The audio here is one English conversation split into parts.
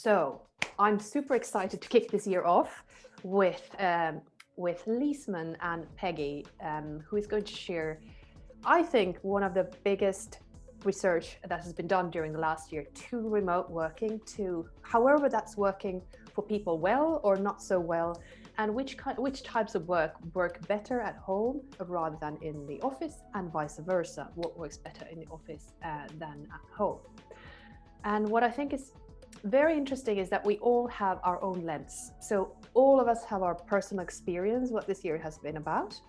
So I'm super excited to kick this year off with Liesman and Peggy, who is going to share, I think, one of the biggest research that has been done during the last year to remote working, to however that's working for people well or not so well, and which types of work better at home rather than in the office, and vice versa, what works better in the office than at home. And what I think is very interesting is that we all have our own lens. So all of us have our personal experience, what this year has been about.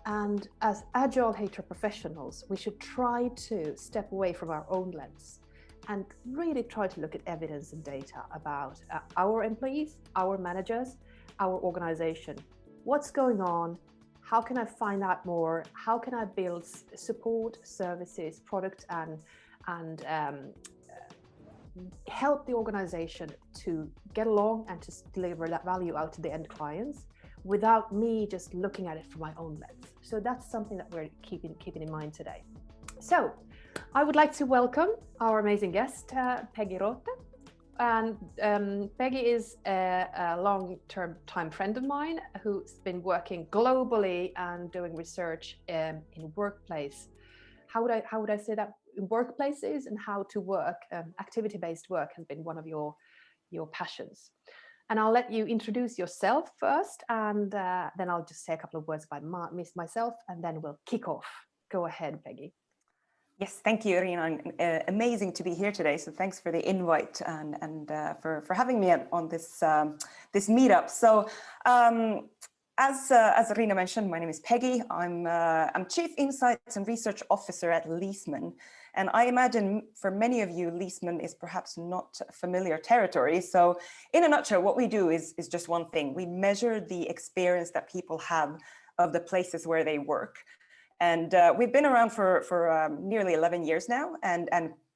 And as Agile HR professionals, we should try to step away from our own lens and really try to look at evidence and data about our employees, our managers, our organization. What's going on? How can I find out more? How can I build support, services, product, and help the organization to get along and to deliver that value out to the end clients without me just looking at it from my own lens. So that's something that we're keeping in mind today. So I would like to welcome our amazing guest, Peggy Rote. And Peggy is a long-term friend of mine who's been working globally and doing research in workplace. How would I say that? In workplaces and how to work. Activity-based work has been one of your passions. And I'll let you introduce yourself first, and then I'll just say a couple of words about myself, and then we'll kick off. Go ahead, Peggy. Yes, thank you, Irina. Amazing to be here today. So thanks for the invite and for having me on this this meetup. So as Irina mentioned, my name is Peggy. I'm Chief Insights and Research Officer at Liesman. And I imagine for many of you, Liesman is perhaps not familiar territory. So in a nutshell, what we do is just one thing. We measure the experience that people have of the places where they work. And we've been around for nearly 11 years now. And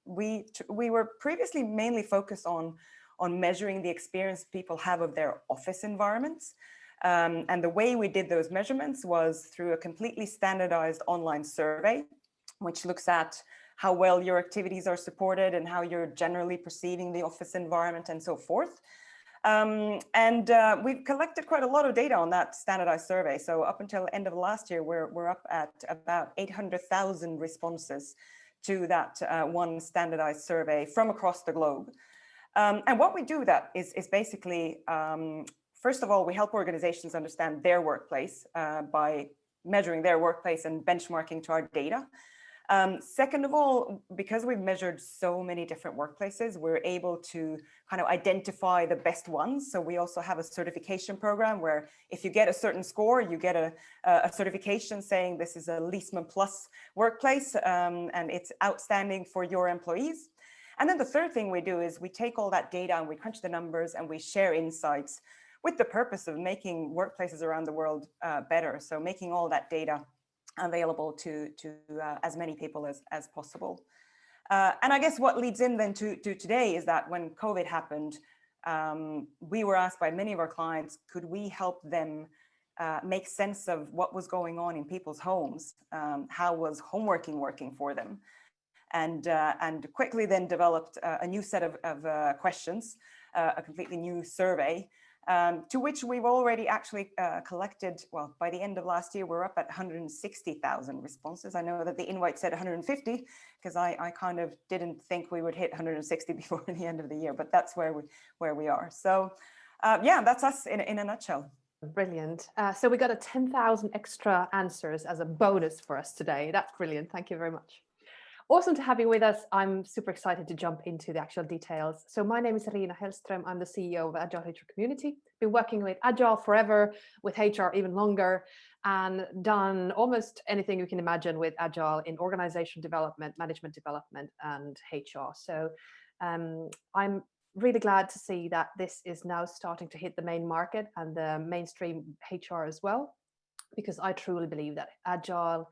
we were previously mainly focused on measuring the experience people have of their office environments. And the way we did those measurements was through a completely standardized online survey, which looks at how well your activities are supported and how you're generally perceiving the office environment and so forth. We've collected quite a lot of data on that standardized survey. So up until the end of last year, we're up at about 800,000 responses to that one standardized survey from across the globe. And what we do that is basically, first of all, we help organizations understand their workplace by measuring their workplace and benchmarking to our data. Second of all, because we've measured so many different workplaces, we're able to kind of identify the best ones. So we also have a certification program where if you get a certain score, you get a certification saying this is a Liesman Plus workplace and it's outstanding for your employees. And then the third thing we do is we take all that data and we crunch the numbers and we share insights with the purpose of making workplaces around the world better. So making all that data available to as many people as possible. And I guess what leads in then to today is that when COVID happened, we were asked by many of our clients, could we help them make sense of what was going on in people's homes? How was home working for them? And quickly then developed a new set of questions, a completely new survey, to which we've already actually collected, well, by the end of last year, we're up at 160,000 responses. I know that the invite said 150, because I kind of didn't think we would hit 160 before the end of the year, but that's where we are. So yeah, that's us in a nutshell. Brilliant. So we got a 10,000 extra answers as a bonus for us today. That's brilliant. Thank you very much. Awesome to have you with us. I'm super excited to jump into the actual details. So my name is Irina Hellström. I'm the CEO of Agile HR Community. Been working with Agile forever, with HR even longer, and done almost anything you can imagine with Agile in organization development, management development, and HR. So I'm really glad to see that this is now starting to hit the main market and the mainstream HR as well, because I truly believe that Agile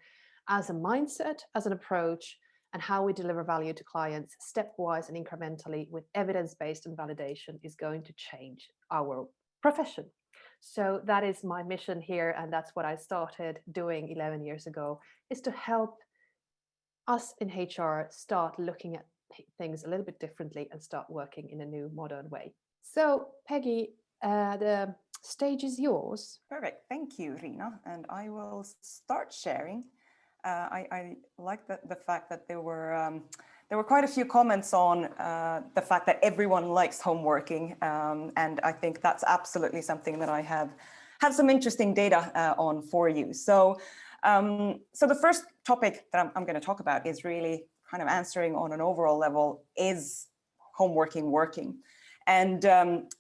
as a mindset, as an approach, and how we deliver value to clients stepwise and incrementally with evidence-based and validation is going to change our profession. So that is my mission here, and that's what I started doing 11 years ago, is to help us in HR start looking at things a little bit differently and start working in a new modern way. So, Peggy, the stage is yours. Perfect. Thank you, Rina. And I will start sharing. I like the fact that there were quite a few comments on the fact that everyone likes home working, and I think that's absolutely something that I have some interesting data on for you. So, so the first topic that I'm going to talk about is really kind of answering on an overall level: is home working? And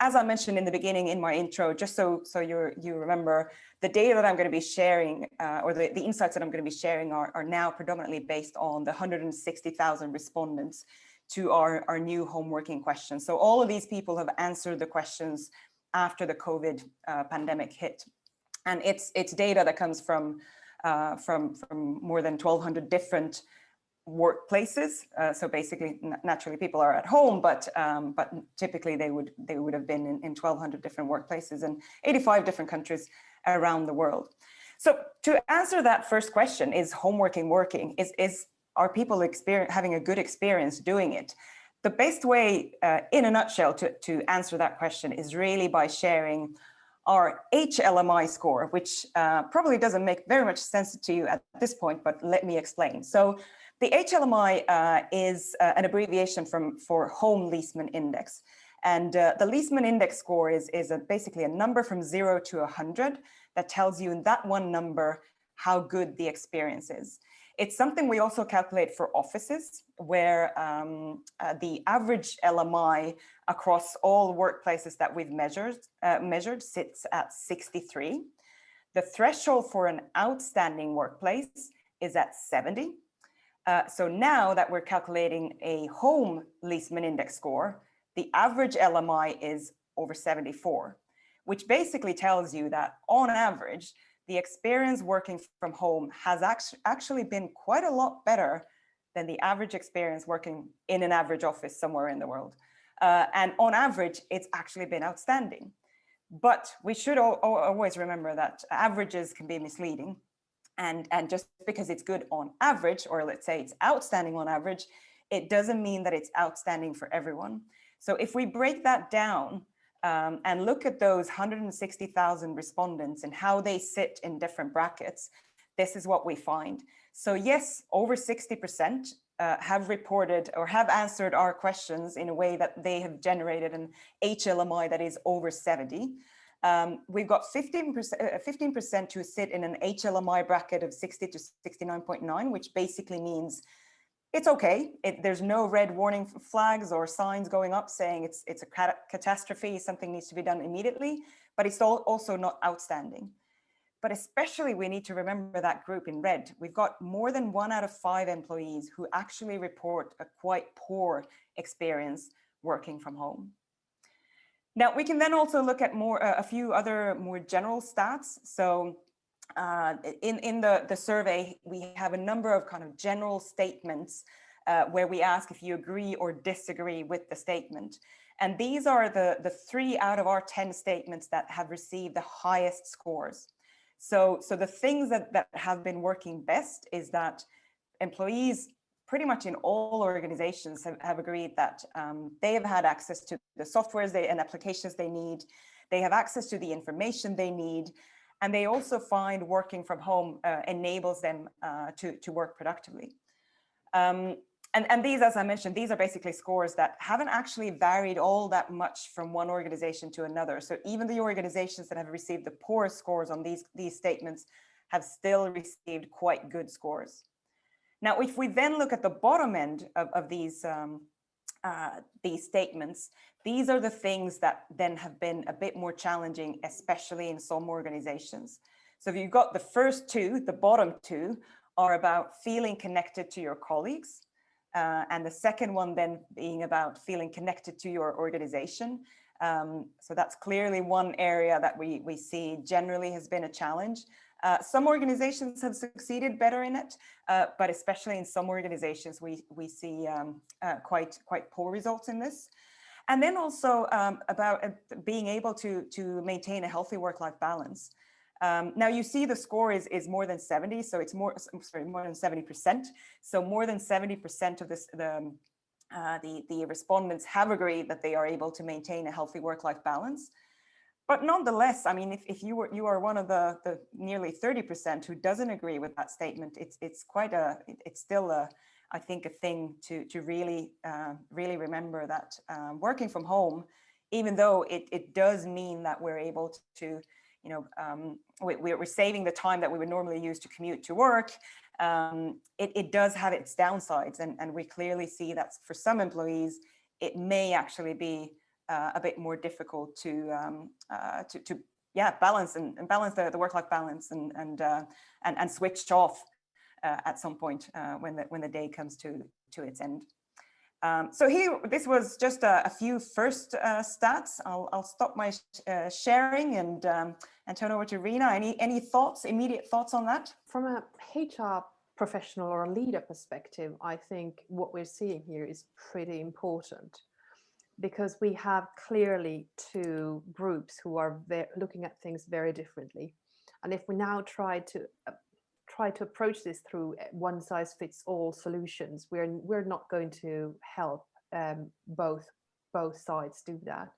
as I mentioned in the beginning in my intro, just so you remember, the data that I'm going to be sharing, or the insights that I'm going to be sharing are now predominantly based on the 160,000 respondents to our new home working questions. So all of these people have answered the questions after the COVID pandemic hit. And it's data that comes from more than 1,200 different workplaces. So basically, naturally, people are at home, but typically they would have been in 1,200 different workplaces in 85 different countries around the world. So to answer that first question, is home working? Are people having a good experience doing it? The best way, in a nutshell, to answer that question is really by sharing our HLMI score, which probably doesn't make very much sense to you at this point, but let me explain. So the HLMI is an abbreviation for Home Leesman Index. And the Leesman Index score is basically a number from 0 to 100 that tells you in that one number how good the experience is. It's something we also calculate for offices, where the average LMI across all workplaces that we've measured sits at 63. The threshold for an outstanding workplace is at 70. So now that we're calculating a home Leesman Index score, the average LMI is over 74, which basically tells you that on average, the experience working from home has actually been quite a lot better than the average experience working in an average office somewhere in the world. And on average, it's actually been outstanding. But we should always remember that averages can be misleading. And just because it's good on average, or let's say it's outstanding on average, it doesn't mean that it's outstanding for everyone. So if we break that down and look at those 160,000 respondents and how they sit in different brackets, this is what we find. So yes, over 60% have reported or have answered our questions in a way that they have generated an HLMI that is over 70. We've got 15% who sit in an HLMI bracket of 60 to 69.9, which basically means it's okay. There's no red warning flags or signs going up saying it's a catastrophe, something needs to be done immediately, but it's also not outstanding. But especially we need to remember that group in red. We've got more than 1 out of 5 employees who actually report a quite poor experience working from home. Now, we can then also look at a few other more general stats. So in the survey, we have a number of kind of general statements where we ask if you agree or disagree with the statement. And these are the 3 out of our 10 statements that have received the highest scores. So the things that have been working best is that employees pretty much in all organizations have agreed that they have had access to the softwares and applications they need. They have access to the information they need. And they also find working from home enables them to work productively. And these, as I mentioned, these are basically scores that haven't actually varied all that much from one organization to another. So even the organizations that have received the poorest scores on these statements have still received quite good scores. Now, if we then look at the bottom end of these statements, these are the things that then have been a bit more challenging, especially in some organizations. So if you've got the first 2, the bottom 2 are about feeling connected to your colleagues. And the second one then being about feeling connected to your organization. So that's clearly one area that we see generally has been a challenge. Some organizations have succeeded better in it, but especially in some organizations, we see quite poor results in this. And then also about being able to maintain a healthy work-life balance. Now you see the score is more than 70, so it's more than 70%. So more than 70% of the respondents have agreed that they are able to maintain a healthy work-life balance. But nonetheless, I mean, if you are one of the nearly 30% who doesn't agree with that statement, it's still I think a thing to really really remember that working from home, even though it does mean that we're able to, you know, we're saving the time that we would normally use to commute to work. It does have its downsides, and we clearly see that for some employees, it may actually be a bit more difficult to balance the work-life balance and switch off at some point when the day comes to its end. So this was just a few first stats. I'll stop my sharing and turn over to Rina. Any thoughts, immediate thoughts on that? From a HR professional or a leader perspective, I think what we're seeing here is pretty important, because we have clearly two groups who are looking at things very differently. And if we now try to approach this through one size fits all solutions, we're not going to help both sides do that.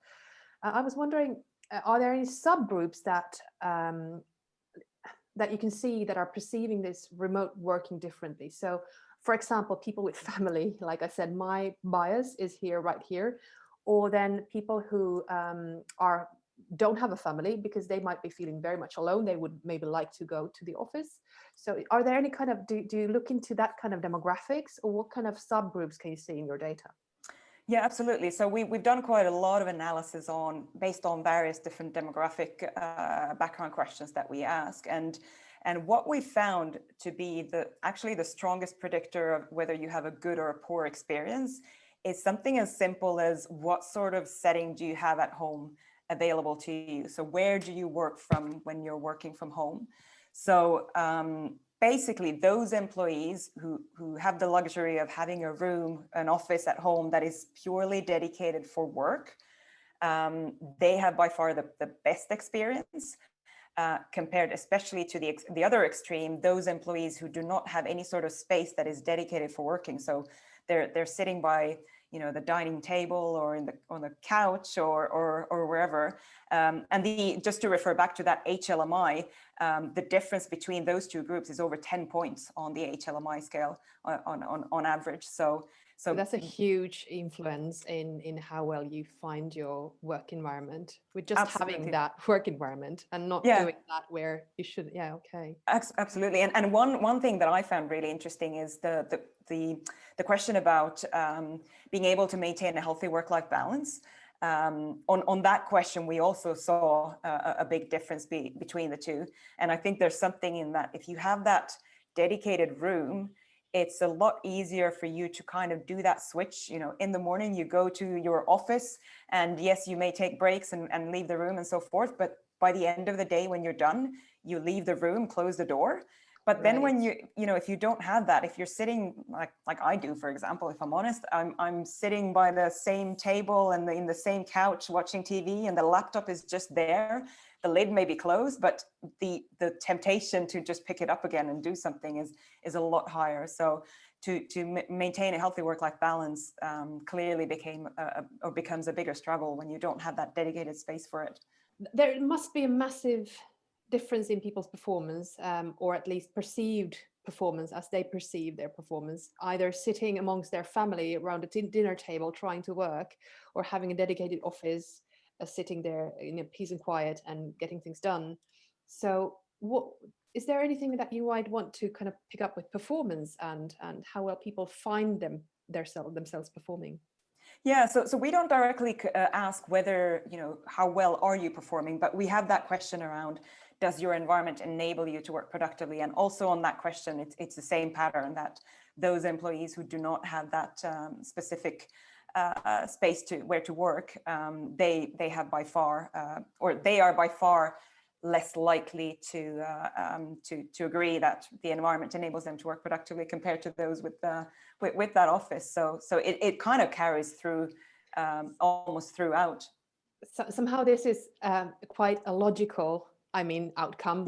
I was wondering, are there any subgroups that you can see that are perceiving this remote working differently? So, for example, people with family, like I said, my bias is right here. Or then people who don't have a family because they might be feeling very much alone. They would maybe like to go to the office. So are there any kind of, do you look into that kind of demographics, or what kind of subgroups can you see in your data? Yeah, absolutely. So we've done quite a lot of analysis based on various different demographic background questions that we ask. And what we found to be actually the strongest predictor of whether you have a good or a poor experience is something as simple as what sort of setting do you have at home available to you? So where do you work from when you're working from home? So basically those employees who have the luxury of having a room, an office at home that is purely dedicated for work, they have by far the best experience. Compared especially to the other extreme, those employees who do not have any sort of space that is dedicated for working. So they're sitting by, you know, the dining table or on the couch or wherever. And just to refer back to that HLMI, the difference between those two groups is over 10 points on the HLMI scale on average. So that's a huge influence in how well you find your work environment, with just absolutely. having that work environment and not doing that where you should. Yeah, okay. Absolutely. And one thing that I found really interesting is the question about being able to maintain a healthy work-life balance. On that question, we also saw a big difference between the two. And I think there's something in that if you have that dedicated room, it's a lot easier for you to kind of do that switch. You know, in the morning you go to your office, and yes, you may take breaks and leave the room and so forth, but by the end of the day, when you're done, you leave the room, close the door. But then when you know, if you don't have that, if you're sitting like I do, for example, if I'm honest, I'm sitting by the same table and in the same couch watching TV, and the laptop is just there. The lid may be closed, but the temptation to just pick it up again and do something is a lot higher. So to maintain a healthy work-life balance clearly becomes a bigger struggle when you don't have that dedicated space for it. There must be a massive difference in people's performance, or at least perceived performance as they perceive their performance, either sitting amongst their family around a dinner table trying to work, or having a dedicated office, sitting there in peace and quiet and getting things done. So what is there anything that you might want to kind of pick up with performance and how well people find themselves performing? Yeah, so we don't directly ask whether, you know, how well are you performing, but we have that question around, does your environment enable you to work productively? And also on that question, it's the same pattern, that those employees who do not have that specific space where to work, they have by far, or they are by far less likely to agree that the environment enables them to work productively compared to those with that office. So it kind of carries through almost throughout. So somehow this is quite a logical, outcome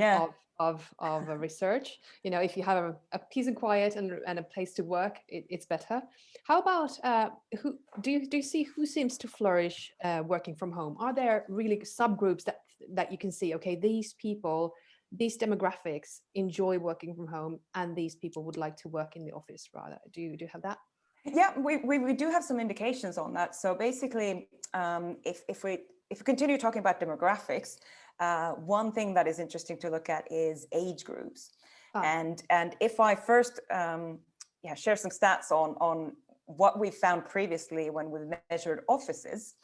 of a research. You know, if you have a peace and quiet and a place to work, it's better. How about who do you see who seems to flourish working from home? Are there really subgroups that you can see? Okay, these people, these demographics enjoy working from home, and these people would like to work in the office rather. Do you have that? Yeah, we do have some indications on that. So basically, if we continue talking about demographics, one thing that is interesting to look at is age groups. And if I first share some stats on what we found previously when we measured offices,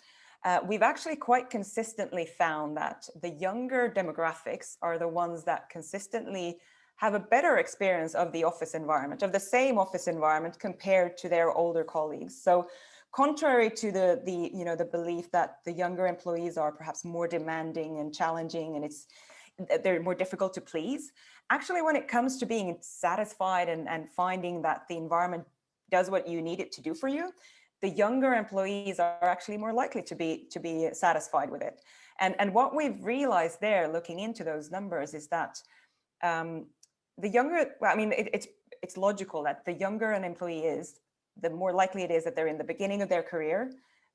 we've actually quite consistently found that the younger demographics are the ones that consistently have a better experience of the office environment, of the same office environment compared to their older colleagues. So contrary to the belief that the younger employees are perhaps more demanding and challenging and they're more difficult to please, actually when it comes to being satisfied and finding that the environment does what you need it to do for you, the younger employees are actually more likely to be satisfied with it. And what we've realized there, looking into those numbers, is that the younger, well, I mean, it's logical that the younger an employee is, the more likely it is that they're in the beginning of their career.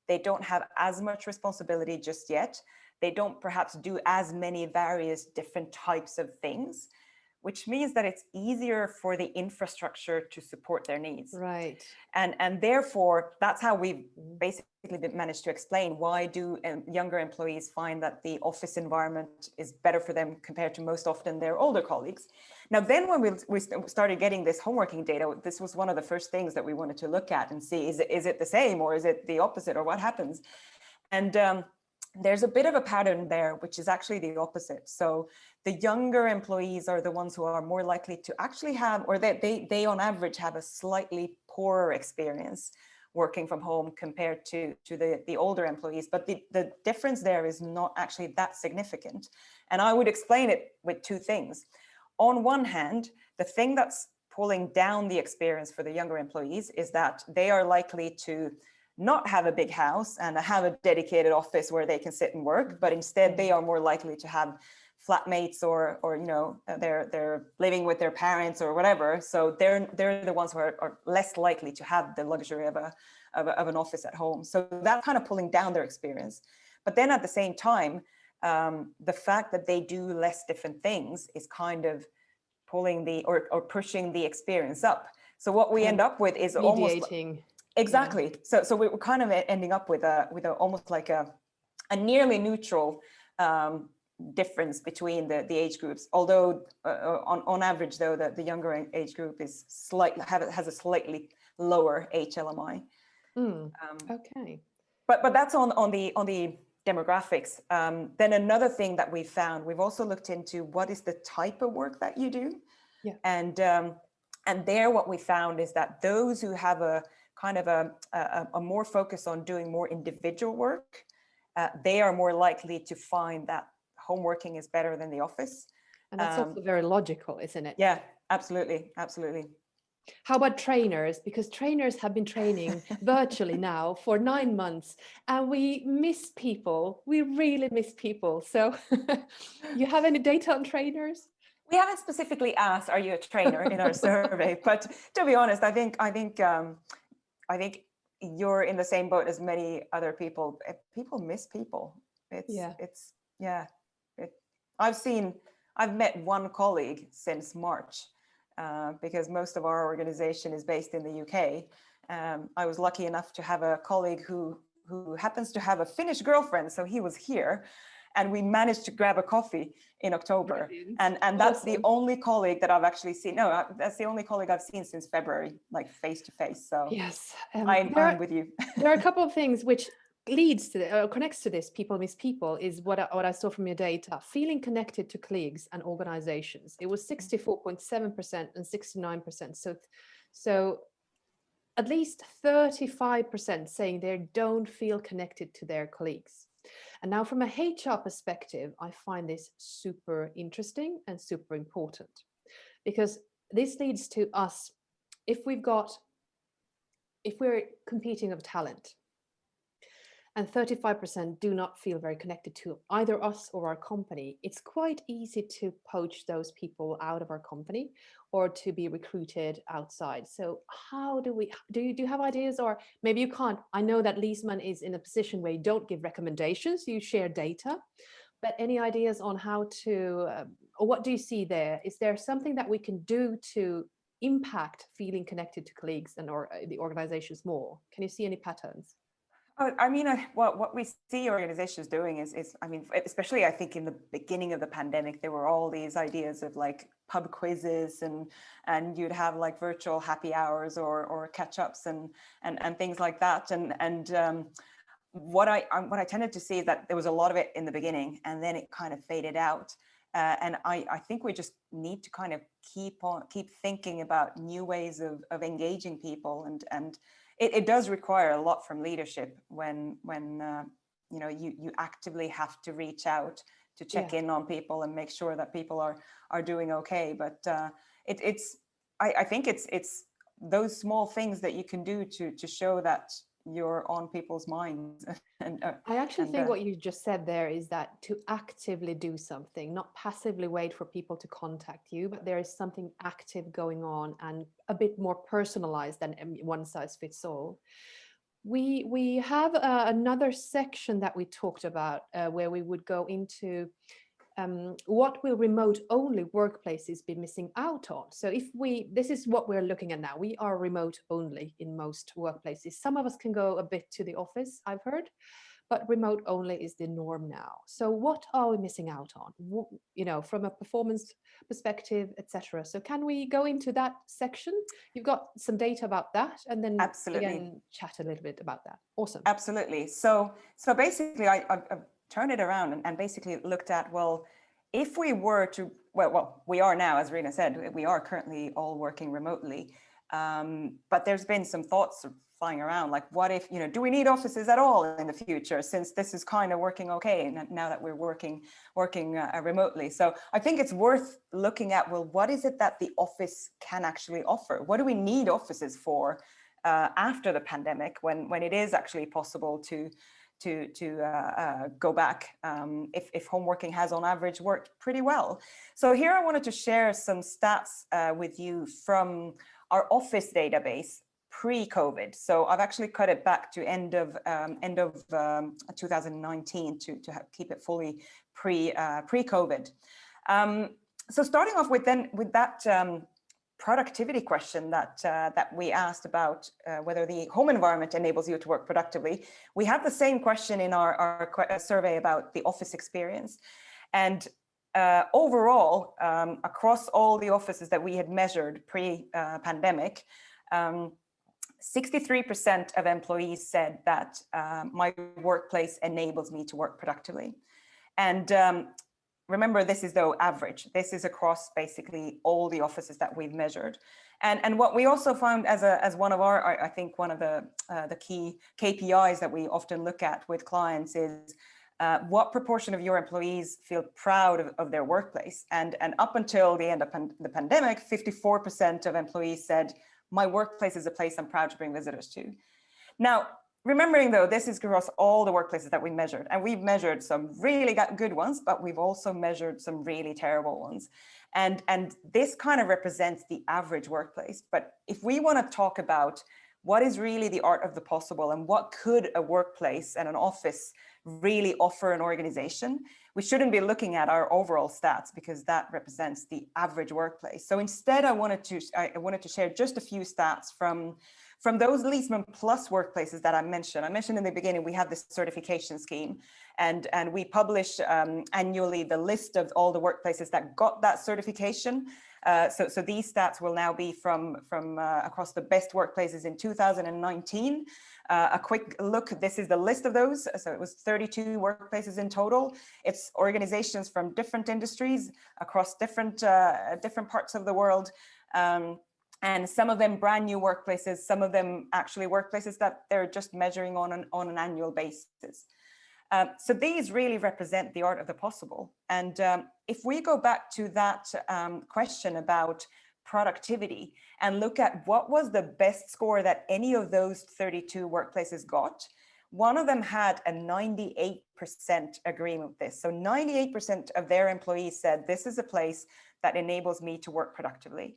They don't have as much responsibility just yet. They don't perhaps do as many various different types of things, which means that it's easier for the infrastructure to support their needs. Right. And therefore, that's how we've basically managed to explain why do younger employees find that the office environment is better for them compared to most often their older colleagues. Now, then when we started getting this homeworking data, this was one of the first things that we wanted to look at and see, is it the same or is it the opposite or what happens? And there's a bit of a pattern there, which is actually the opposite. So the younger employees are the ones who are more likely to actually have, or they on average have a slightly poorer experience working from home compared to the older employees. But the difference there is not actually that significant. And I would explain it with two things. On one hand, the thing that's pulling down the experience for the younger employees is that they are likely to not have a big house and have a dedicated office where they can sit and work, but instead they are more likely to have flatmates or they're living with their parents or whatever. So they're the ones who are less likely to have the luxury of an office at home. So that's kind of pulling down their experience. But then at the same time, the fact that they do less different things is kind of pulling or pushing the experience up. So what we end up with is mediating. Almost exactly. Yeah. So we're kind of ending up with a almost like a nearly neutral difference between the age groups. Although on average, though, the younger age group is has a slightly lower HLMI. Okay. But that's on the demographics. Then another thing that we found, we've also looked into what is the type of work that you do. Yeah. And there what we found is that those who have a kind of a more focus on doing more individual work, they are more likely to find that home working is better than the office. And that's also very logical, isn't it? Yeah, absolutely. Absolutely. How about trainers? Because trainers have been training virtually now for 9 months, and we miss people. We really miss people. So you have any data on trainers? We haven't specifically asked, are you a trainer in our survey? But to be honest, I think you're in the same boat as many other people. People miss people. I've met one colleague since March because most of our organization is based in the UK. I was lucky enough to have a colleague who happens to have a Finnish girlfriend, so he was here. And we managed to grab a coffee in October. Brilliant. And that's the only colleague that I've actually seen. No, that's the only colleague I've seen since February, like face to face. So yes, I'm with you. There are a couple of things which leads to connects to this. People miss people is what I saw from your data. Feeling connected to colleagues and organizations. It was 64.7% and 69%. So at least 35% saying they don't feel connected to their colleagues. And now from a HR perspective, I find this super interesting and super important, because this leads to us, if we're competing of talent, and 35% do not feel very connected to either us or our company, it's quite easy to poach those people out of our company or to be recruited outside. So how do we, do you have ideas, or maybe you can't? I know that Leesman is in a position where you don't give recommendations, you share data, but any ideas on how to, or what do you see there? Is there something that we can do to impact feeling connected to colleagues and or the organizations more? Can you see any patterns? I mean, what we see organizations doing is, I mean, especially I think in the beginning of the pandemic, there were all these ideas of like pub quizzes and you'd have like virtual happy hours or catch ups and things like that. What I tended to see is that there was a lot of it in the beginning and then it kind of faded out. And I think we just need to kind of keep thinking about new ways of engaging people, and it does require a lot from leadership when you know you actively have to reach out to check in on people and make sure that people are doing okay. But I think it's those small things that you can do to show that you're on people's minds. I actually think what you just said there is that to actively do something, not passively wait for people to contact you, but there is something active going on and a bit more personalized than one size fits all. We have another section that we talked about where we would go into what will remote only workplaces be missing out on? So if this is what we're looking at now, we are remote only in most workplaces. Some of us can go a bit to the office, I've heard, but remote only is the norm now. So what are we missing out on, you know, from a performance perspective, etc.? So can we go into that section? You've got some data about that, and then again chat a little bit about that. Awesome. Absolutely. So basically I've turned it around and basically looked at, well, if we were to, well, we are now, as Rena said, we are currently all working remotely. But there's been some thoughts flying around, like, what if, you know, do we need offices at all in the future, since this is kind of working okay now that we're working remotely? So I think it's worth looking at, well, what is it that the office can actually offer? What do we need offices for after the pandemic, when it is actually possible to go back, if home working has on average worked pretty well. So here I wanted to share some stats with you from our office database pre-COVID. So I've actually cut it back to end of 2019 to keep it fully pre-COVID. So starting off with that productivity question that we asked about whether the home environment enables you to work productively. We have the same question in our survey about the office experience. And overall, across all the offices that we had measured pre-pandemic, 63% of employees said that my workplace enables me to work productively. And remember, this is though average. This is across basically all the offices that we've measured. And what we also found as one of our, I think one of the key KPIs that we often look at with clients is what proportion of your employees feel proud of their workplace. And up until the end of the pandemic, 54% of employees said, my workplace is a place I'm proud to bring visitors to. Now, remembering though, this is across all the workplaces that we measured, and we've measured some really good ones, but we've also measured some really terrible ones. And this kind of represents the average workplace. But if we want to talk about what is really the art of the possible and what could a workplace and an office really offer an organization, we shouldn't be looking at our overall stats, because that represents the average workplace. So instead, I wanted to share just a few stats from those Leesman Plus workplaces that I mentioned. I mentioned in the beginning, we have this certification scheme, and we publish annually the list of all the workplaces that got that certification. So these stats will now be from across the best workplaces in 2019. A quick look, this is the list of those. So it was 32 workplaces in total. It's organizations from different industries across different parts of the world. And some of them brand new workplaces, some of them actually workplaces that they're just measuring on an annual basis. So these really represent the art of the possible. And if we go back to that question about productivity and look at what was the best score that any of those 32 workplaces got, one of them had a 98% agreement with this. So 98% of their employees said, this is a place that enables me to work productively.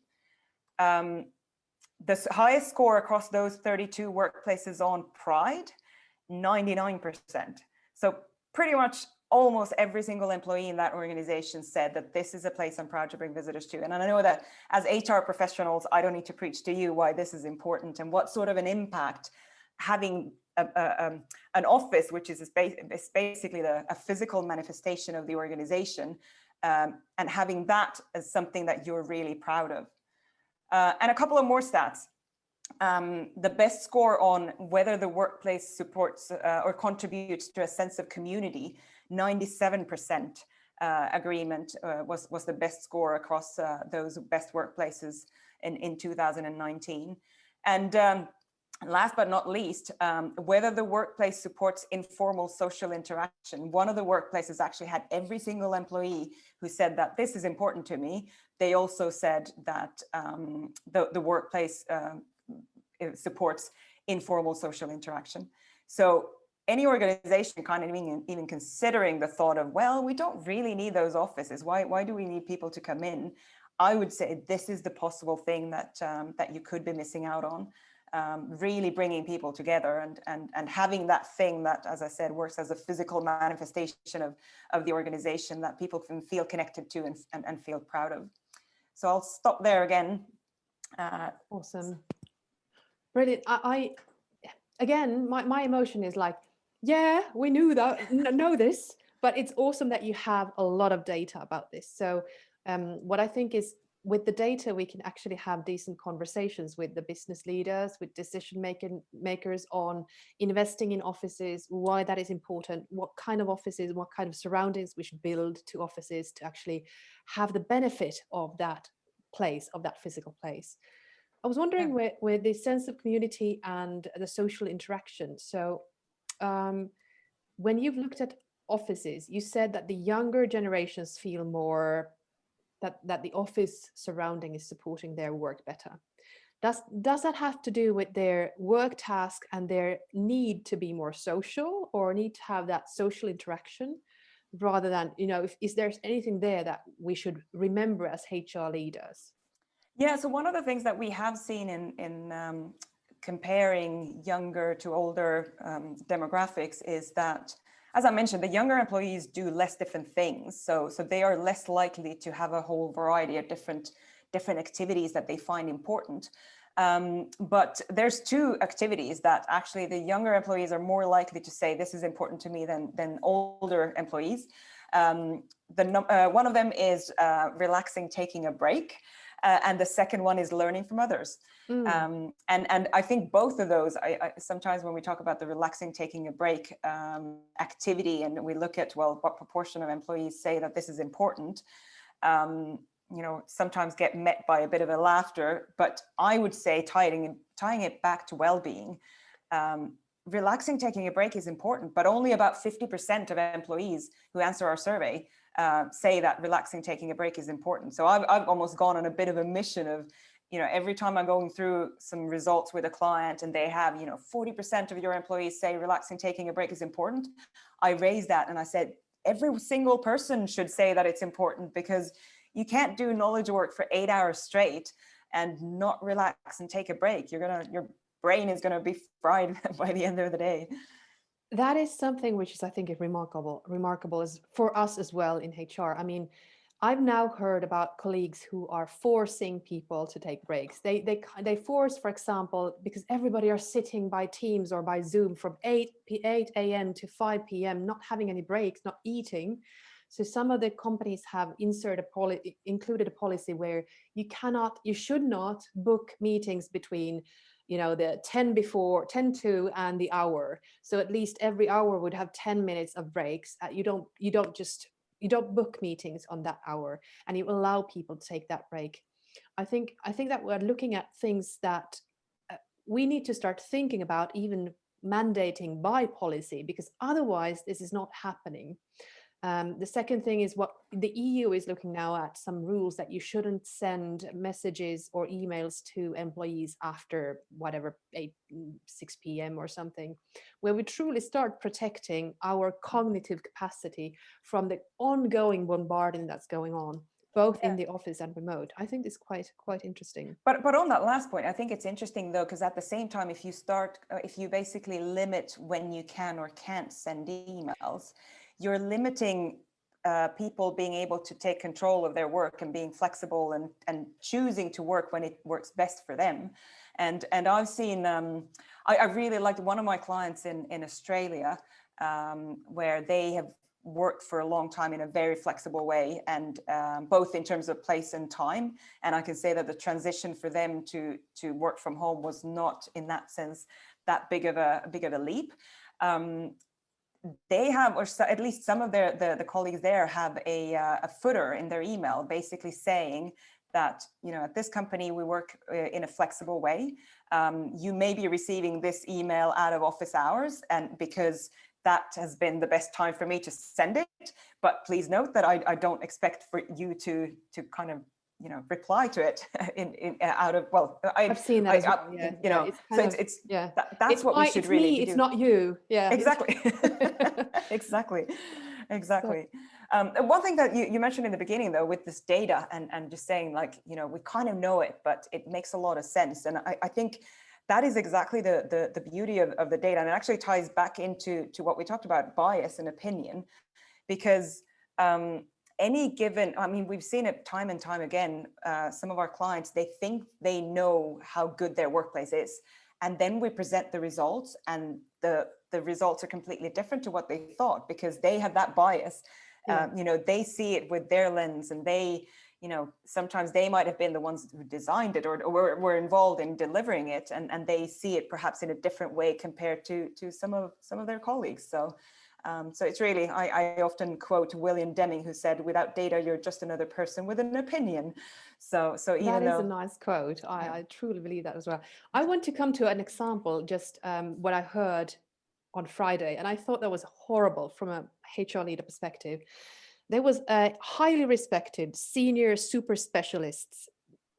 The highest score across those 32 workplaces on pride, 99%. So pretty much almost every single employee in that organization said that this is a place I'm proud to bring visitors to. And I know that as HR professionals, I don't need to preach to you why this is important and what sort of an impact having an office, which is basically a physical manifestation of the organization, and having that as something that you're really proud of. And a couple of more stats. The best score on whether the workplace supports or contributes to a sense of community, 97% agreement was the best score across those best workplaces in 2019. And last but not least, whether the workplace supports informal social interaction. One of the workplaces actually had every single employee who said that this is important to me. They also said that the workplace it supports informal social interaction. So any organization kind of even considering the thought of, well, we don't really need those offices. Why do we need people to come in? I would say this is the possible thing that that you could be missing out on. Really bringing people together and having that thing that, as I said, works as a physical manifestation of the organization that people can feel connected to and feel proud of. So I'll stop there again. Awesome. Brilliant. Again, my emotion is like, yeah, we knew that, know this, but it's awesome that you have a lot of data about this. So what I think is, with the data, we can actually have decent conversations with the business leaders, with decision makers on investing in offices, why that is important, what kind of offices, what kind of surroundings we should build to offices to actually have the benefit of that place, of that physical place. I was wondering with the sense of community and the social interaction. So when you've looked at offices, you said that the younger generations feel more that the office surrounding is supporting their work better. Does that have to do with their work task and their need to be more social, or need to have that social interaction, rather than, is there anything there that we should remember as HR leaders? Yeah, so one of the things that we have seen in comparing younger to older demographics is that, as I mentioned, the younger employees do less different things. So they are less likely to have a whole variety of different activities that they find important. But there's two activities that actually the younger employees are more likely to say, this is important to me than older employees. One of them is relaxing, taking a break. And the second one is learning from others. And I think both of those, I sometimes when we talk about the relaxing, taking a break activity, and we look at, well, what proportion of employees say that this is important, sometimes get met by a bit of a laughter. But I would say tying it back to well-being, relaxing, taking a break is important, but only about 50% of employees who answer our survey say that relaxing, taking a break is important. So I've almost gone on a bit of a mission of, every time I'm going through some results with a client and they have, 40% of your employees say relaxing, taking a break is important, I raised that and I said, every single person should say that it's important, because you can't do knowledge work for 8 hours straight and not relax and take a break. Your brain is going to be fried by the end of the day. That is something which is, I think, remarkable is for us as well in HR. I mean, I've now heard about colleagues who are forcing people to take breaks. They force, for example, because everybody are sitting by Teams or by Zoom from 8 a.m. to 5 p.m., not having any breaks, not eating. So some of the companies have included a policy where you should not book meetings between the 10 to and the hour. So at least every hour would have 10 minutes of breaks. You don't book meetings on that hour, and you allow people to take that break. I think that we're looking at things that we need to start thinking about, even mandating by policy, because otherwise this is not happening. The second thing is what the EU is looking now at, some rules that you shouldn't send messages or emails to employees after whatever 6 p.m. or something, where we truly start protecting our cognitive capacity from the ongoing bombarding that's going on, both in the office and remote. I think it's quite interesting. But on that last point, I think it's interesting though, because at the same time, if you basically limit when you can or can't send emails, you're limiting people being able to take control of their work and being flexible and choosing to work when it works best for them. And I've seen, I really liked one of my clients in Australia, where they have worked for a long time in a very flexible way, and both in terms of place and time. And I can say that the transition for them to work from home was not, in that sense, that big of a leap. They have, or at least some of the colleagues there have a footer in their email, basically saying that, you know, at this company we work in a flexible way. You may be receiving this email out of office hours, and because that has been the best time for me to send it. But please note that I don't expect for you to kind of, you know, reply to it out of, well, I've seen that as well. Yeah, you know, it's so kind of, it's yeah. that's what we should it's really me, be it's doing. not you. Yeah, Exactly. Exactly. One thing that you mentioned in the beginning, though, with this data and just saying, like, you know, we kind of know it, but it makes a lot of sense. And I think that is exactly the beauty of the data. And it actually ties back into what we talked about, bias and opinion, because any given, I mean, we've seen it time and time again. Some of our clients, they think they know how good their workplace is. And then we present the results, and the results are completely different to what they thought, because they have that bias. Yeah. You know, they see it with their lens, and they, you know, sometimes they might have been the ones who designed it or were involved in delivering it, and they see it perhaps in a different way compared to some of their colleagues. So it's really, I often quote William Deming, who said, "Without data, you're just another person with an opinion." So even that is though, a nice quote. I truly believe that as well. I want to come to an example, just what I heard on Friday, and I thought that was horrible from a HR leader perspective. There was a highly respected senior super specialist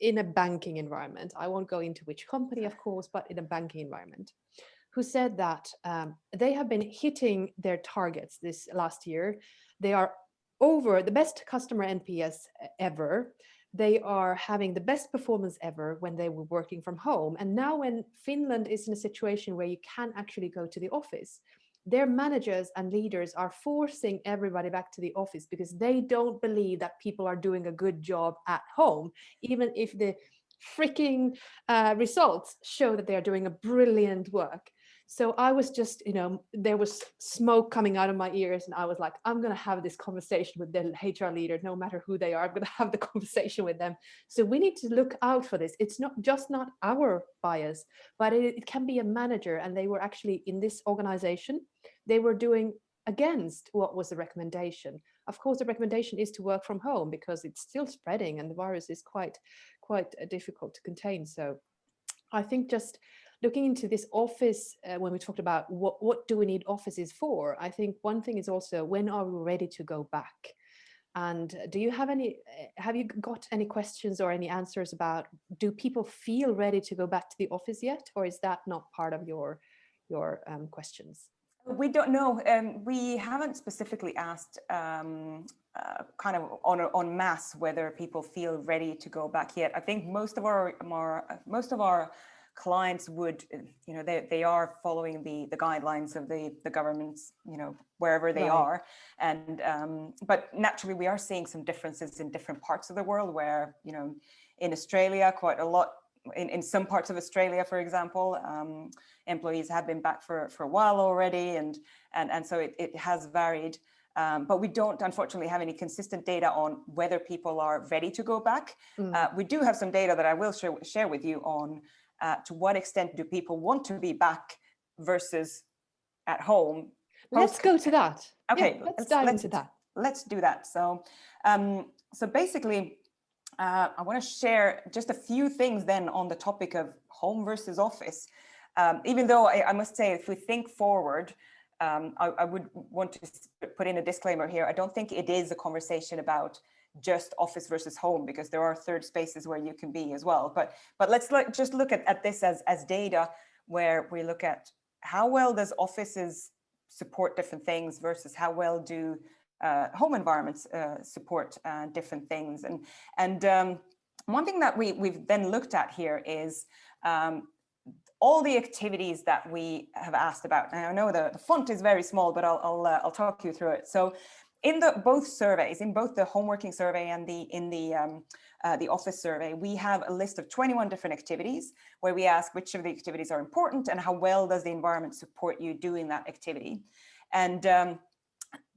in a banking environment. I won't go into which company, of course, but in a banking environment, who said that they have been hitting their targets this last year. They are over the best customer NPS ever. They are having the best performance ever when they were working from home. And now when Finland is in a situation where you can actually go to the office, their managers and leaders are forcing everybody back to the office because they don't believe that people are doing a good job at home, even if the freaking results show that they are doing a brilliant work. So I was just, you know, there was smoke coming out of my ears, and I was like, I'm going to have this conversation with the HR leader, no matter who they are. I'm going to have the conversation with them. So we need to look out for this. It's not our bias, but it can be a manager. And they were actually in this organization, they were doing against what was the recommendation. Of course, the recommendation is to work from home because it's still spreading and the virus is quite difficult to contain. So I think just looking into this office, when we talked about what do we need offices for, I think one thing is also, when are we ready to go back? And do you have you got any questions or any answers about, do people feel ready to go back to the office yet? Or is that not part of your questions? we don't know. We haven't specifically asked kind of on mass whether people feel ready to go back yet. I think most of our clients would, you know, they are following the guidelines of the governments, you know, wherever they are. And but naturally we are seeing some differences in different parts of the world, where, you know, in Australia, quite a lot, in some parts of Australia, for example, employees have been back for a while already, and so it has varied. But we don't, unfortunately, have any consistent data on whether people are ready to go back. We do have some data that I will share with you on to what extent do people want to be back versus at home. Let's go to that. Okay, yeah, let's dive into that. Let's do that. So, so basically, I want to share just a few things then on the topic of home versus office. Even though I must say, if we think forward, I would want to put in a disclaimer here. I don't think it is a conversation about just office versus home, because there are third spaces where you can be as well. But let's just look at this as data, where we look at how well does offices support different things versus how well do home environments support different things. And one thing that we've then looked at here is all the activities that we have asked about. And I know the font is very small, but I'll talk you through it. So in both surveys, in both the home working survey and the office survey, we have a list of 21 different activities where we ask which of the activities are important and how well does the environment support you doing that activity. And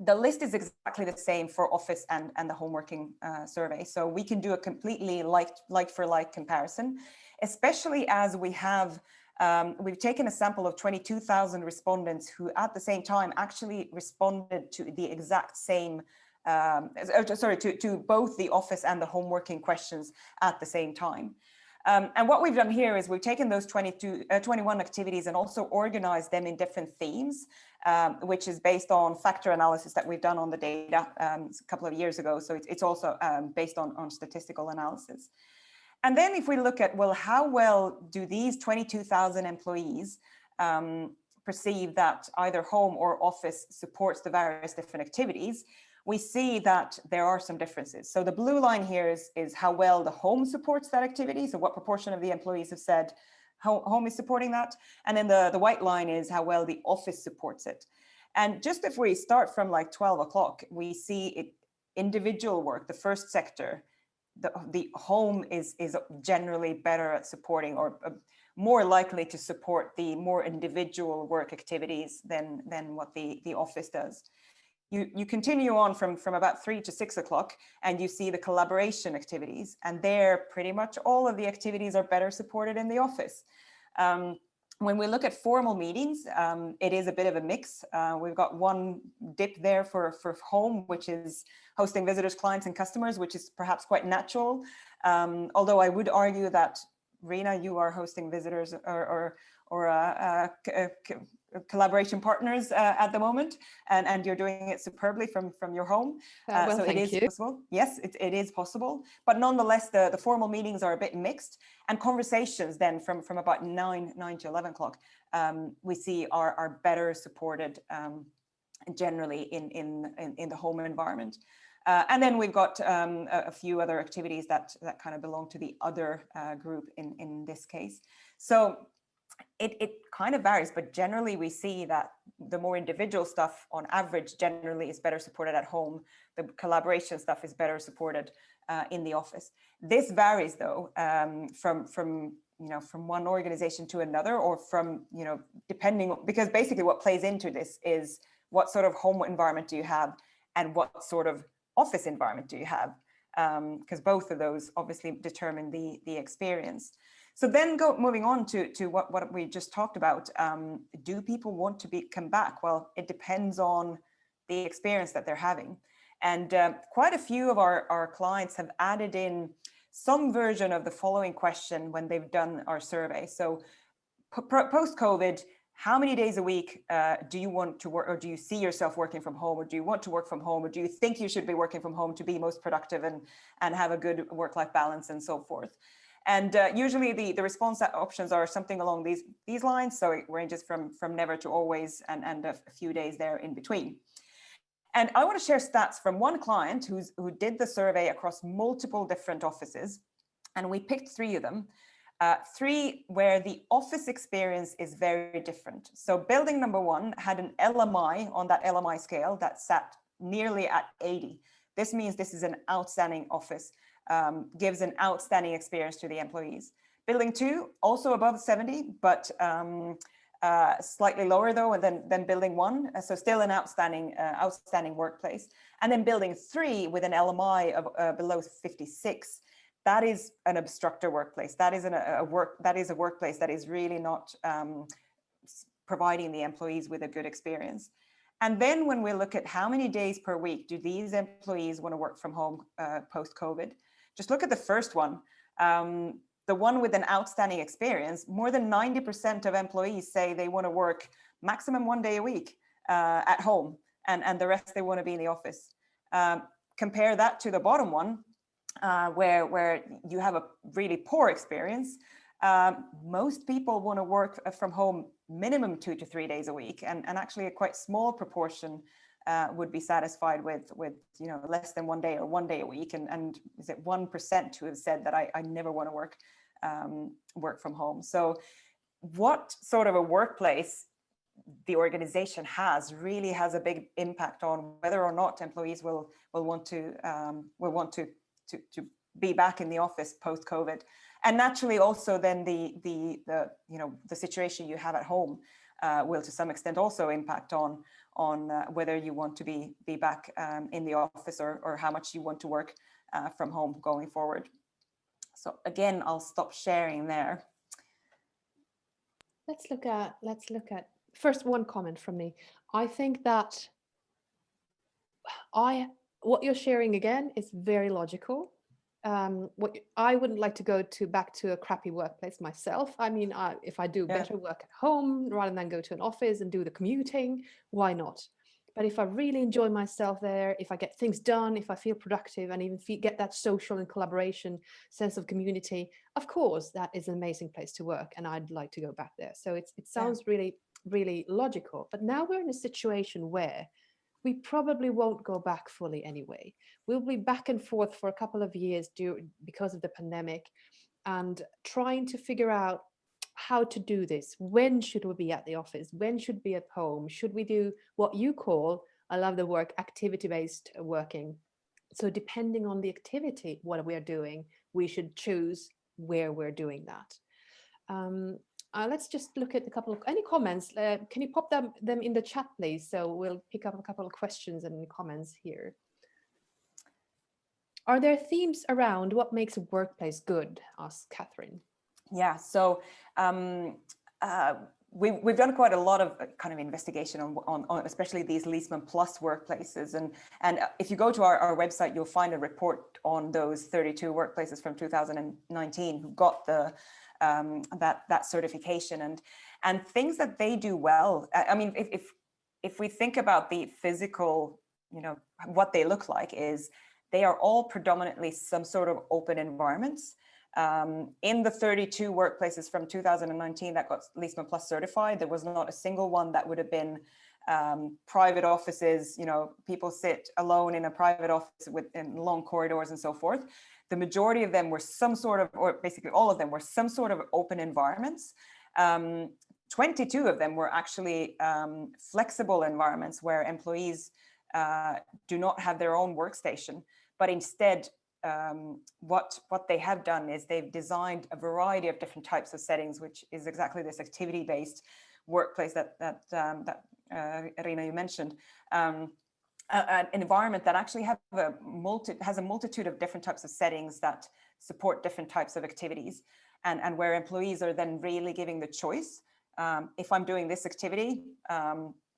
the list is exactly the same for office and the home working survey. So we can do a completely like for like comparison, especially as we have we've taken a sample of 22,000 respondents who at the same time actually responded to the exact same, to both the office and the home working questions at the same time. And what we've done here is we've taken those 21 activities and also organized them in different themes, which is based on factor analysis that we've done on the data a couple of years ago. So it's also based on statistical analysis. And then if we look at, well, how well do these 22,000 employees perceive that either home or office supports the various different activities, we see that there are some differences. So the blue line here is how well the home supports that activity. So what proportion of the employees have said home is supporting that. And then the white line is how well the office supports it. And just if we start from like 12 o'clock, we see it, individual work, the first sector, the home is generally better at supporting, or more likely to support the more individual work activities than what the office does. You continue on from about 3 to 6 o'clock and you see the collaboration activities, and there pretty much all of the activities are better supported in the office. When we look at formal meetings, it is a bit of a mix. We've got one dip there for home, which is hosting visitors, clients, and customers, which is perhaps quite natural. Although I would argue that, Rina, you are hosting visitors or collaboration partners at the moment, and you're doing it superbly from your home. Well, so it is possible. Yes, it is possible. But nonetheless, the formal meetings are a bit mixed, and conversations then from about 9 to 11 o'clock, we see are better supported generally in the home environment. And then we've got a few other activities that kind of belong to the other group in this case. So it kind of varies, but generally we see that the more individual stuff on average generally is better supported at home. The collaboration stuff is better supported in the office. This varies though from one organization to another, or from, depending, because basically what plays into this is what sort of home environment do you have and what sort of office environment do you have, because both of those obviously determine the experience. So then moving on to what we just talked about, do people want to come back? Well, it depends on the experience that they're having. And quite a few of our clients have added in some version of the following question when they've done our survey. So post-COVID, how many days a week do you want to work, or do you see yourself working from home, or do you want to work from home, or do you think you should be working from home to be most productive and have a good work-life balance and so forth? And usually the response options are something along these lines. So it ranges from never to always, and a few days there in between. And I want to share stats from one client who did the survey across multiple different offices. And we picked 3 of them. 3 where the office experience is very different. So building number 1 had an LMI on that LMI scale that sat nearly at 80. This means this is an outstanding office. Gives an outstanding experience to the employees. Building 2, also above 70, but slightly lower though than building 1. So still an outstanding workplace. And then building 3 with an LMI of below 56. That is an obstructor workplace. That is a workplace that is really not providing the employees with a good experience. And then when we look at how many days per week do these employees want to work from home post-COVID, just look at the first one. The one with an outstanding experience, more than 90% of employees say they want to work maximum 1 day a week. at home, and the rest they want to be in the office. Compare that to the bottom one, where you have a really poor experience. Most people want to work from home minimum 2 to 3 days a week, and actually a quite small proportion would be satisfied with less than 1 day or 1 day a week, and is it 1% who have said that I never want to work from home. So what sort of a workplace the organization really has a big impact on whether or not employees will want to be back in the office post COVID. And naturally also then the situation you have at home will to some extent also impact on whether you want to be back in the office or how much you want to work from home going forward. So again, I'll stop sharing there. Let's look at first one comment from me. I think that what you're sharing again is very logical. I wouldn't like to go back to a crappy workplace myself. I mean, if I do better work at home rather than go to an office and do the commuting, why not? But if I really enjoy myself there, if I get things done, if I feel productive and even get that social and collaboration sense of community, of course, that is an amazing place to work and I'd like to go back there. So it sounds really, really logical. But now we're in a situation where we probably won't go back fully anyway. We'll be back and forth for a couple of years because of the pandemic and trying to figure out how to do this. When should we be at the office? When should we be at home? Should we do what you call, I love the word, activity-based working. So depending on the activity, what we're doing, we should choose where we're doing that. Let's just look at any comments. Can you pop them in the chat, please? So we'll pick up a couple of questions and comments here. Are there themes around what makes a workplace good? Asks Catherine. Yeah, so we've done quite a lot of kind of investigation on especially these Leesman Plus workplaces, and if you go to our website, you'll find a report on those 32 workplaces from 2019 who got that certification, and things that they do well. I mean, if we think about the physical, what they look like is they are all predominantly some sort of open environments. In the 32 workplaces from 2019 that got Leesman Plus certified, there was not a single one that would have been private offices, people sit alone in a private office in long corridors and so forth. The majority of them were some sort of, or basically all of them were some sort of open environments. 22 of them were actually flexible environments where employees do not have their own workstation, but instead what they have done is they've designed a variety of different types of settings, which is exactly this activity-based workplace that Irina, you mentioned. An environment that actually has a multitude of different types of settings that support different types of activities, and where employees are then really giving the choice. If I'm doing this activity,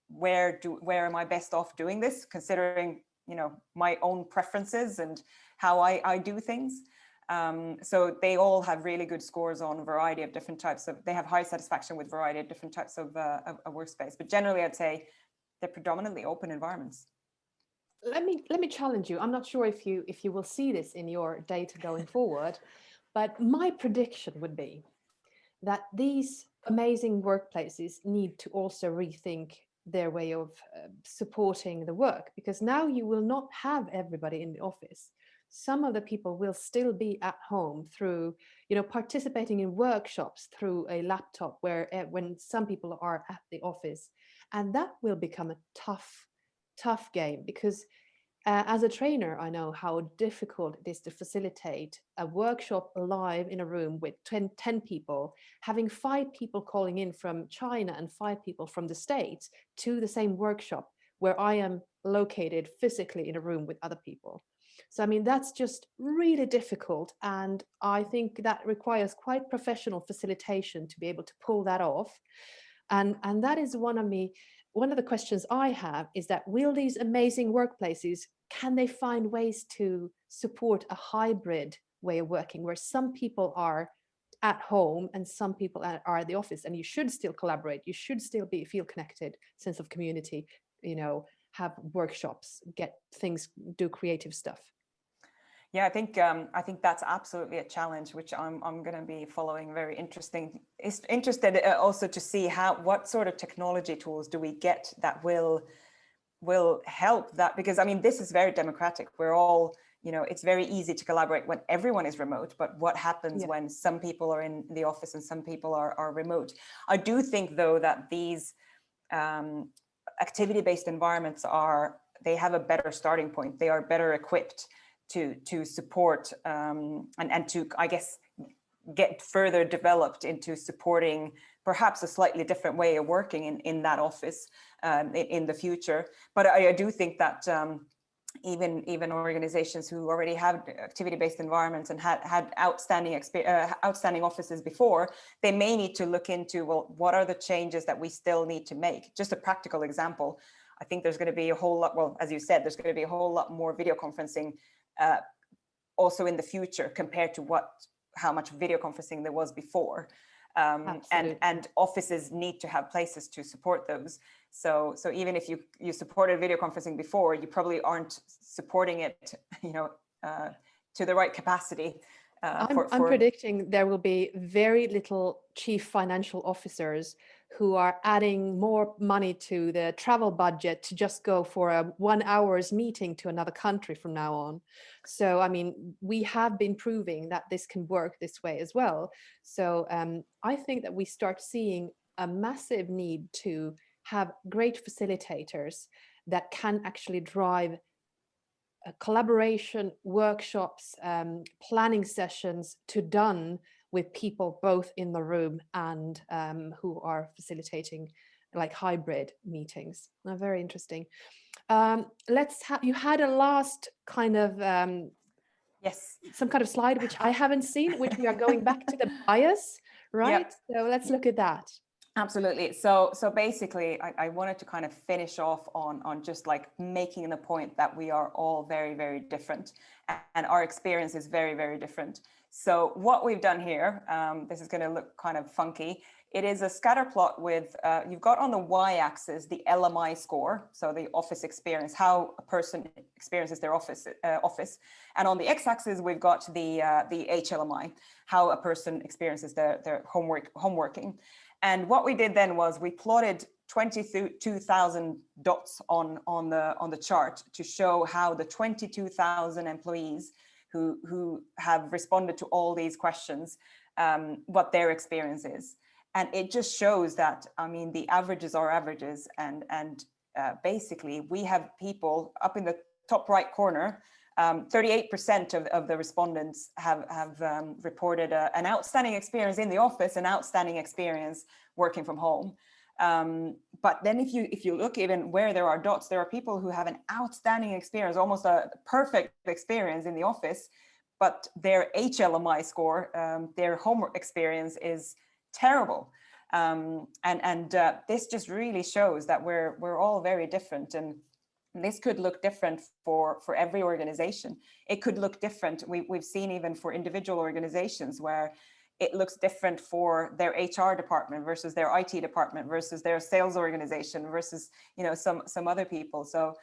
where am I best off doing this, considering my own preferences and how I do things. So they all have really good scores on a variety of different types of, they have high satisfaction with a variety of different types of workspace. But generally, I'd say they're predominantly open environments. Let me challenge you. I'm not sure if you will see this in your data going forward, but my prediction would be that these amazing workplaces need to also rethink their way of supporting the work, because now you will not have everybody in the office. Some of the people will still be at home through, participating in workshops through a laptop, when some people are at the office, and that will become a tough game, because as a trainer, I know how difficult it is to facilitate a workshop live in a room with 10 people, having 5 people calling in from China and 5 people from the States to the same workshop where I am located physically in a room with other people. So, I mean, that's just really difficult. And I think that requires quite professional facilitation to be able to pull that off. And that is one of the questions I have is that, will these amazing workplaces, can they find ways to support a hybrid way of working where some people are at home and some people are at the office, and you should still collaborate. You should still feel connected, sense of community, have workshops, get things, do creative stuff. Yeah, I think that's absolutely a challenge, which I'm going to be following. Very interested also to see what sort of technology tools do we get that will help that, because I mean, this is very democratic. We're all, it's very easy to collaborate when everyone is remote, but what happens when some people are in the office and some people are remote? I do think though that these activity-based environments they have a better starting point. They are better equipped to support and to, I guess, get further developed into supporting perhaps a slightly different way of working in that office in the future. But I do think that even organizations who already have activity-based environments and had outstanding offices before, they may need to look into, well, what are the changes that we still need to make? Just a practical example, I think there's going to be a whole lot, well, as you said, there's going to be a whole lot more video conferencing also in the future compared to how much video conferencing there was before. And offices need to have places to support those. So even if you supported video conferencing before, you probably aren't supporting it, to the right capacity. I'm predicting there will be very little chief financial officers who are adding more money to the travel budget to just go for a 1 hour's meeting to another country from now on. So, I mean, we have been proving that this can work this way as well. So I think that we start seeing a massive need to have great facilitators that can actually drive collaboration, workshops, planning sessions done with people both in the room and who are facilitating like hybrid meetings. Very interesting. You had a last kind of yes, some kind of slide which I haven't seen, which we are going back to the bias, right? Yep. So let's look at that. Absolutely. So basically, I wanted to kind of finish off on just like making the point that we are all very, very different, and our experience is very, very different. So what we've done here, this is going to look kind of funky. It is a scatter plot with, you've got on the y-axis the LMI score, so the office experience, how a person experiences their office, and on the x-axis we've got the HLMI, how a person experiences their homeworking. And what we did then was we plotted 22,000 dots on the chart to show how the 22,000 employees who have responded to all these questions, what their experience is. And it just shows that, I mean, the averages are averages, and basically we have people up in the top right corner. 38% of the respondents have reported an outstanding experience in the office, an outstanding experience working from home. But then if you look even where there are dots, there are people who have an outstanding experience, almost a perfect experience in the office, but their HLMI score, their homework experience is terrible. This just really shows that we're all very different, and this could look different for every organization. It could look different. We've seen even for individual organizations where it looks different for their HR department versus their IT department versus their sales organization versus some other people. So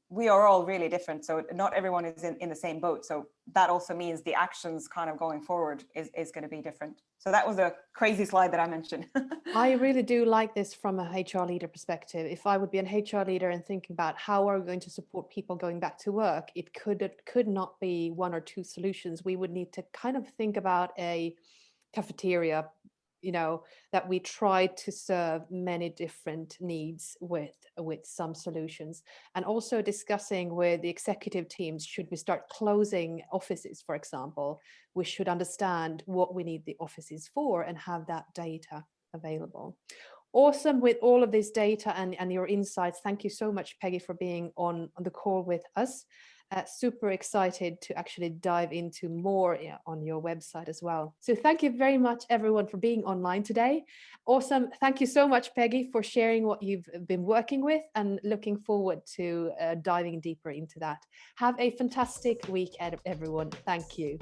we are all really different. So not everyone is in the same boat. So that also means the actions kind of going forward is going to be different. So that was a crazy slide that I mentioned. I really do like this from a HR leader perspective. If I would be an HR leader and thinking about how are we going to support people going back to work, it could not be one or two solutions. We would need to kind of think about a cafeteria, that we try to serve many different needs with some solutions, and also discussing with the executive teams, should we start closing offices, for example, we should understand what we need the offices for and have that data available. Awesome with all of this data and your insights. Thank you so much, Peggy, for being on the call with us. Super excited to actually dive into more on your website as well. So thank you very much, everyone, for being online today. Awesome. Thank you so much, Peggy, for sharing what you've been working with, and looking forward to diving deeper into that. Have a fantastic week, everyone. Thank you.